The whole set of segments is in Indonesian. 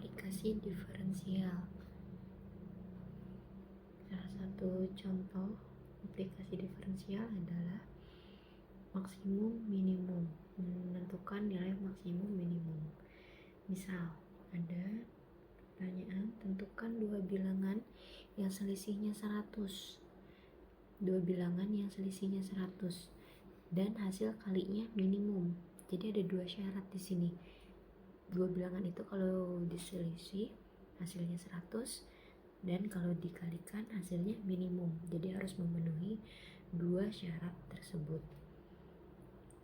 Aplikasi diferensial. Salah satu contoh aplikasi diferensial adalah maksimum minimum, menentukan nilai maksimum minimum. Misal, ada pertanyaan, tentukan dua bilangan yang selisihnya 100. Dua bilangan yang selisihnya 100 dan hasil kalinya minimum. Jadi ada dua syarat di sini. Dua bilangan itu kalau diselisih hasilnya 100 dan kalau dikalikan hasilnya minimum. Jadi harus memenuhi dua syarat tersebut.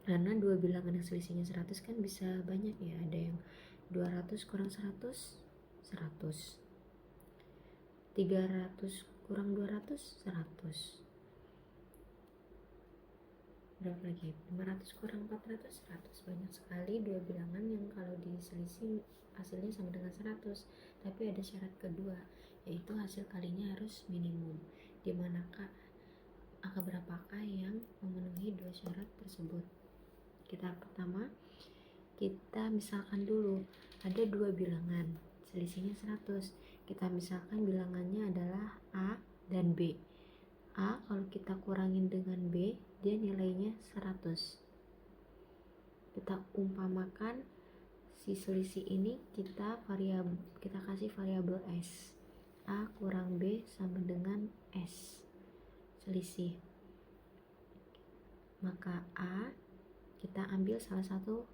Karena dua bilangan yang selisihnya 100 kan bisa banyak ya. Ada yang 200 kurang 100, 100. 300 kurang 200, 100. Berapa lagi? 500 kurang 400, 100. Banyak sekali dua bilangan yang kalau diselisih hasilnya sama dengan 100. Tapi ada syarat kedua, yaitu hasil kalinya harus minimum. Dimanakah angka berapakah yang memenuhi dua syarat tersebut? Pertama, kita misalkan dulu ada dua bilangan selisihnya 100. Kita misalkan bilangannya adalah A dan B. A kalau kita kurangin dengan B, dia nilainya 100. Kita umpamakan si selisih ini kita kasih variabel S. A kurang B sama dengan S selisih. Maka A kita ambil salah satu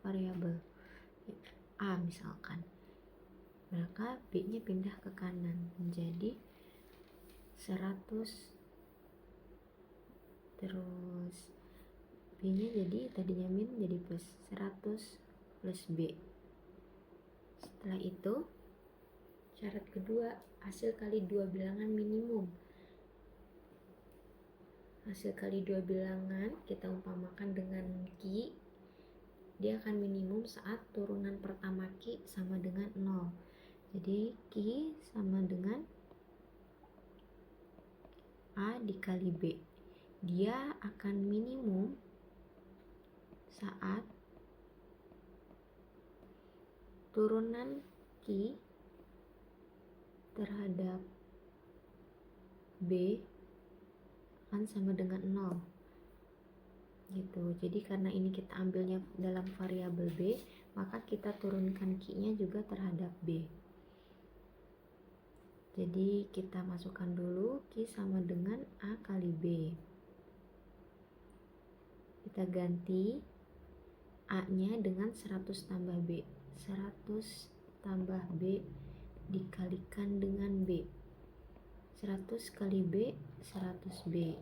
variabel A misalkan. Maka B-nya pindah ke kanan menjadi 100, terus B-nya jadi tadinya min jadi plus, 100 plus B. Setelah itu syarat kedua, hasil kali dua bilangan minimum. Hasil kali dua bilangan kita umpamakan dengan Q, dia akan minimum saat turunan pertama Q sama dengan 0. Jadi Q sama dengan A dikali B. Dia akan minimum saat turunan Q terhadap B akan sama dengan 0 gitu. Jadi karena ini kita ambilnya dalam variabel B, maka kita turunkan Q-nya juga terhadap B. Jadi kita masukkan dulu Q sama dengan A kali B. Kita ganti A-nya dengan 100 tambah B. 100 tambah B dikalikan dengan B. 100 kali B, 100 B.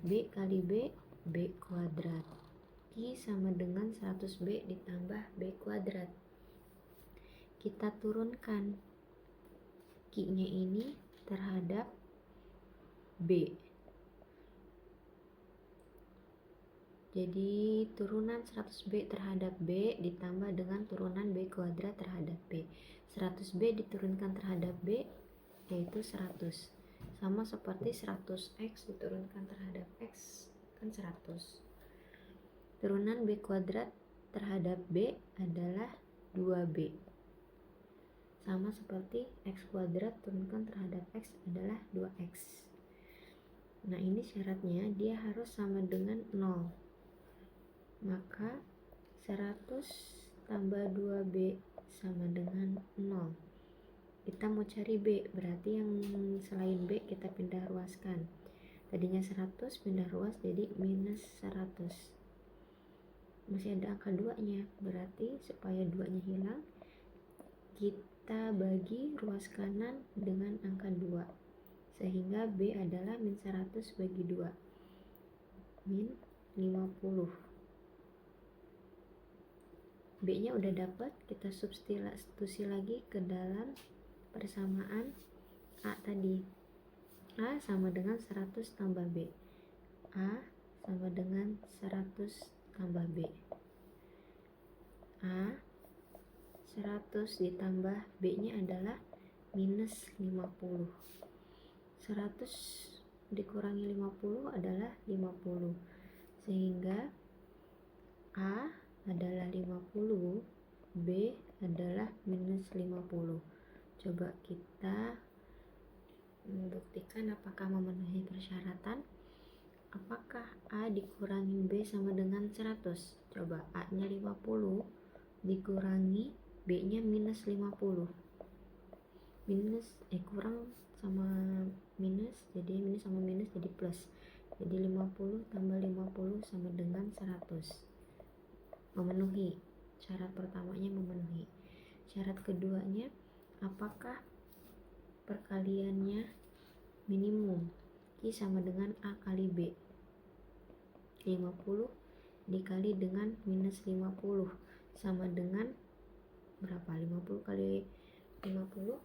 B kali B, B kuadrat. Q sama dengan 100 B ditambah B kuadrat. Kita turunkan Q-nya ini terhadap B. Jadi turunan 100B terhadap B ditambah dengan turunan B kuadrat terhadap B. 100B diturunkan terhadap B yaitu 100. Sama seperti 100X diturunkan terhadap X kan 100. Turunan B kuadrat terhadap B adalah 2B. Sama seperti X kuadrat turunkan terhadap X adalah 2X. Nah ini syaratnya dia harus sama dengan 0. Maka 100 tambah 2B sama dengan 0. Kita mau cari B, berarti yang selain B kita pindah ruaskan. Tadinya 100 pindah ruas jadi minus 100. Masih ada angka 2-nya, berarti supaya 2-nya hilang, kita bagi ruas kanan dengan angka 2. Sehingga B adalah min 100 bagi 2. Min 50. B-nya udah dapat, kita substitusi lagi ke dalam persamaan A tadi. A sama dengan 100 tambah B. A sama dengan 100 tambah B. A 100 ditambah B-nya adalah minus 50. 100 dikurangi 50 adalah 50. Sehingga A adalah 50, B adalah minus 50. Coba kita membuktikan apakah memenuhi persyaratan. Apakah A dikurangin B sama dengan 100? Coba A nya 50 dikurangi B nya minus 50. Kurang sama minus, jadi minus sama minus jadi plus. Jadi 50 tambah 50 sama dengan 100. Memenuhi. Syarat pertamanya memenuhi. Syarat keduanya, apakah perkaliannya minimum? Q sama dengan A kali B. 50 dikali dengan minus 50 sama dengan berapa? 50 kali 50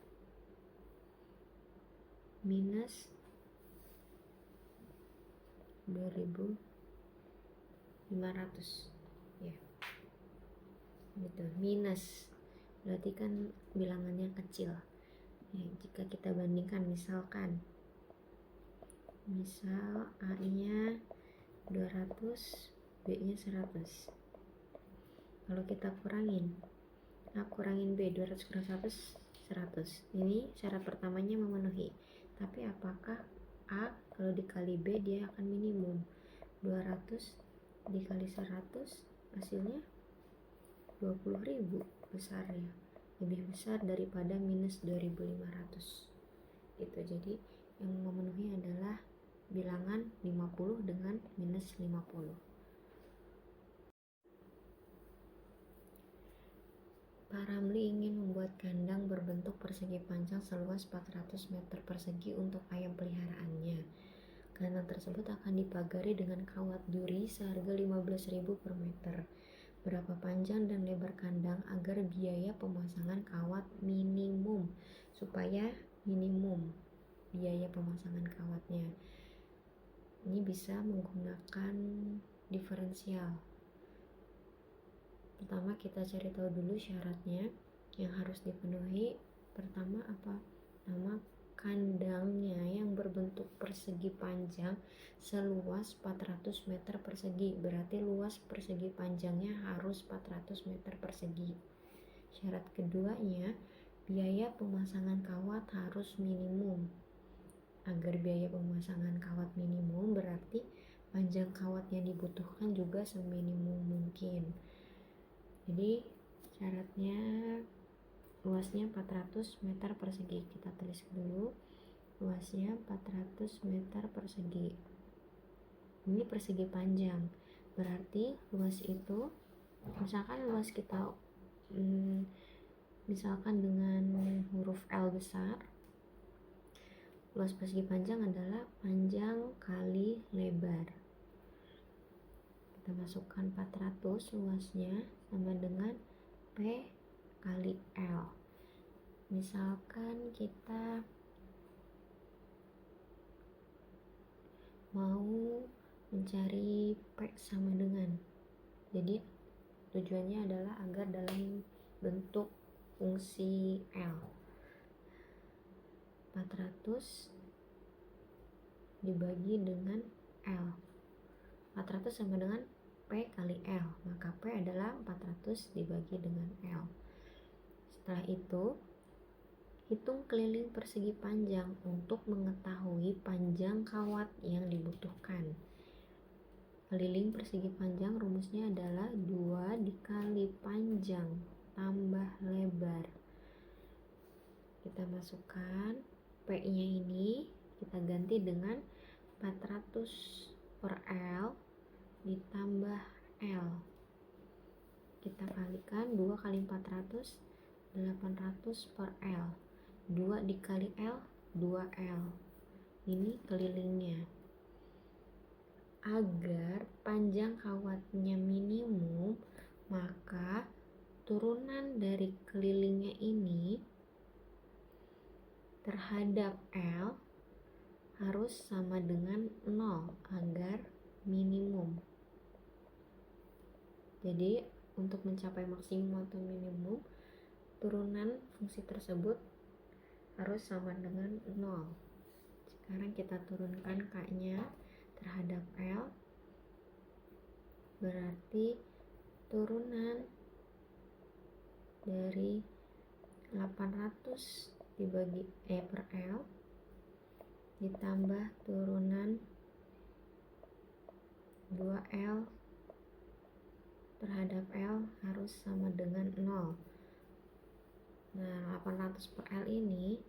minus 2500 ya, gitu. Minus berarti kan bilangannya kecil ya. Jika kita bandingkan, misal A nya 200, B nya 100. Kalau kita kurangin A kurangin B, 200 kurang 100, 100. Ini syarat pertamanya memenuhi. Tapi apakah A kalau dikali B dia akan minimum? 200 dikali 100 hasilnya 20.000 besarnya. Lebih besar daripada minus 2.500. Gitu. Jadi yang memenuhi adalah bilangan 50 dengan minus 50. Pak Ramli ingin membuat kandang berbentuk persegi panjang seluas 400 meter persegi untuk ayam peliharaannya. Kandang tersebut akan dipagari dengan kawat duri seharga 15.000 per meter. Berapa panjang dan lebar kandang agar biaya pemasangan kawat minimum? Supaya minimum biaya pemasangan kawatnya. Ini bisa menggunakan diferensial. Pertama kita cari tahu dulu syaratnya yang harus dipenuhi. Pertama apa? Nama kandangnya yang berbentuk persegi panjang seluas 400 meter persegi. Berarti luas persegi panjangnya harus 400 meter persegi. Syarat keduanya, biaya pemasangan kawat harus minimum. Agar biaya pemasangan kawat minimum berarti panjang kawat yang dibutuhkan juga seminimum mungkin. Jadi syaratnya luasnya 400 meter persegi. Kita tulis dulu luasnya 400 meter persegi. Ini persegi panjang, berarti luas itu misalkan luas kita misalkan dengan huruf L besar, luas persegi panjang adalah panjang kali lebar. Kita masukkan 400 luasnya sama dengan P kali L. Misalkan kita mau mencari P sama dengan, jadi tujuannya adalah agar dalam bentuk fungsi L. 400 dibagi dengan L. 400 sama dengan P kali L, maka P adalah 400 dibagi dengan L. Setelah itu, hitung keliling persegi panjang untuk mengetahui panjang kawat yang dibutuhkan. Keliling persegi panjang rumusnya adalah 2 dikali panjang tambah lebar. Kita masukkan P-nya ini, kita ganti dengan 400 per L ditambah L. Kita kalikan 2 kali 400, 800 per L. 2 dikali L, 2L. Ini kelilingnya. Agar panjang kawatnya minimum, maka turunan dari kelilingnya ini terhadap L harus sama dengan 0 agar minimum. Jadi untuk mencapai maksimum atau minimum, turunan fungsi tersebut harus sama dengan 0. Sekarang kita turunkan K-nya terhadap L, berarti turunan dari 800 dibagi per L ditambah turunan 2L terhadap L harus sama dengan 0. Nah, 800 per L ini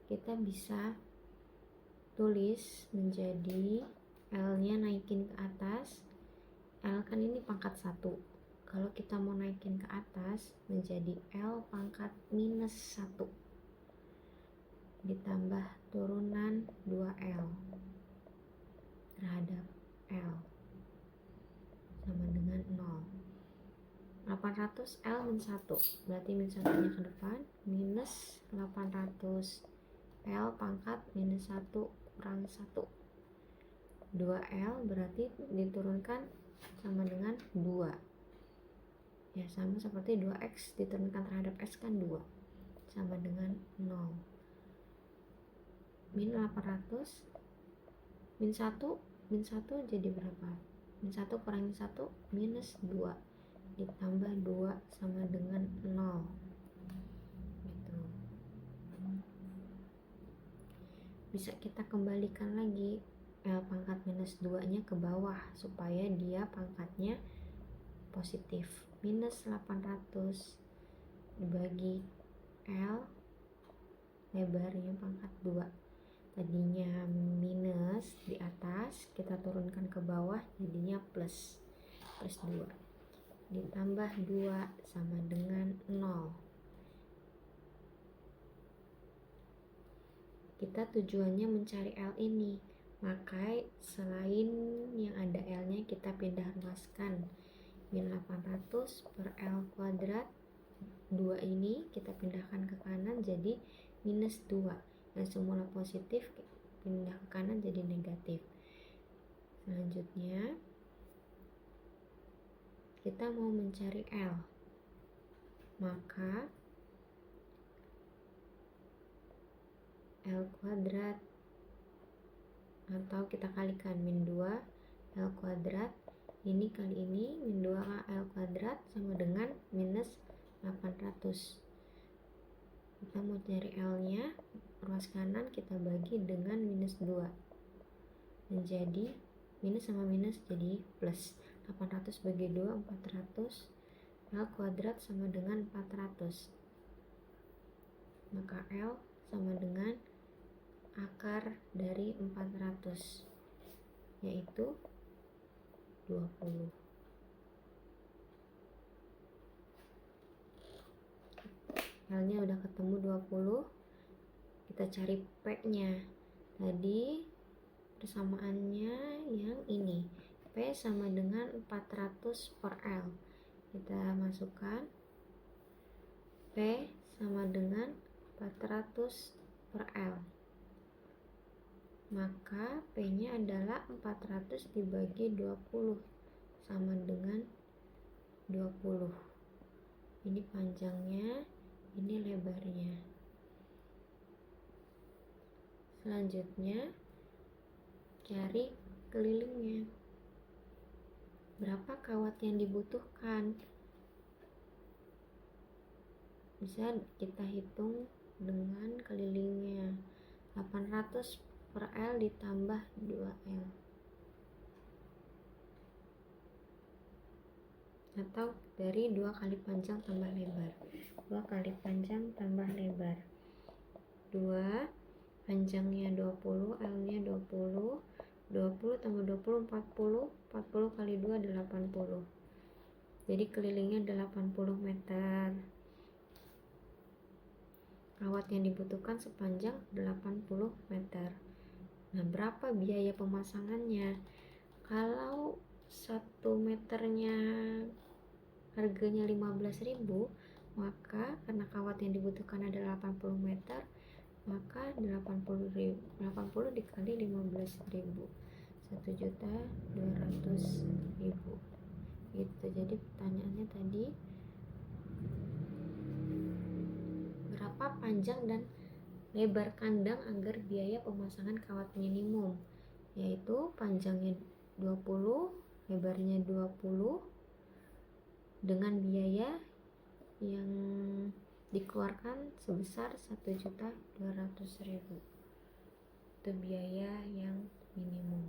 kita bisa tulis menjadi L-nya naikin ke atas. L kan ini pangkat 1. Kalau kita mau naikin ke atas menjadi L pangkat minus 1 ditambah turunan 2L terhadap L sama dengan 0. 800 L min 1 berarti min 1 nya ke depan, minus 800 L pangkat minus 1 kurang 1. 2L berarti diturunkan sama dengan 2. Ya, sama seperti 2X diturunkan terhadap X kan 2, sama dengan 0. Min 800 min 1 jadi berapa? Min 1 kurangi 1 minus 2 ditambah 2 sama dengan 0 gitu. Bisa kita kembalikan lagi L pangkat minus 2 nya ke bawah supaya dia pangkatnya positif. Minus 800 dibagi L lebarnya pangkat 2, tadinya minus di atas kita turunkan ke bawah jadinya plus 2 ditambah 2 sama dengan 0. Kita tujuannya mencari L ini, maka selain yang ada L nya kita pindah ruaskan. Min 800 per L kuadrat 2 ini kita pindahkan ke kanan jadi minus 2, yang semula positif pindah ke kanan jadi negatif. Selanjutnya kita mau mencari L, maka L kuadrat atau kita kalikan min 2 L kuadrat ini kali ini min 2 L kuadrat sama dengan minus 800. Kita mau cari L nya, ruas kanan kita bagi dengan minus 2 menjadi minus sama minus jadi plus. 800 bagi 2 400, L kuadrat sama dengan 400, maka L sama dengan akar dari 400 yaitu 20. L nya udah ketemu 20, kita cari P nya. Tadi persamaannya yang ini, P sama dengan 400 per L. Kita masukkan P sama dengan 400 per L, maka P nya adalah 400 dibagi 20 sama dengan 20. Ini panjangnya, ini lebarnya. Selanjutnya cari kelilingnya. Berapa kawat yang dibutuhkan? Bisa kita hitung dengan kelilingnya. 800 per L ditambah 2L, atau dari 2 kali panjang tambah lebar. 2 kali panjang tambah lebar, 2 panjangnya 20, L nya 20, 20 tambah 20 40, 40 kali 2 80, jadi kelilingnya 80 meter. Kawat yang dibutuhkan sepanjang 80 meter. Nah, berapa biaya pemasangannya? Kalau 1 meternya harganya 15.000, maka karena kawat yang dibutuhkan adalah 80 meter, maka 80 dikali 15.000, 1.200.000 gitu. Jadi pertanyaannya tadi, berapa panjang dan lebar kandang agar biaya pemasangan kawat minimum? Yaitu panjangnya 20, lebarnya 20 dengan biaya yang dikeluarkan sebesar 1.200.000. Itu biaya yang minimum.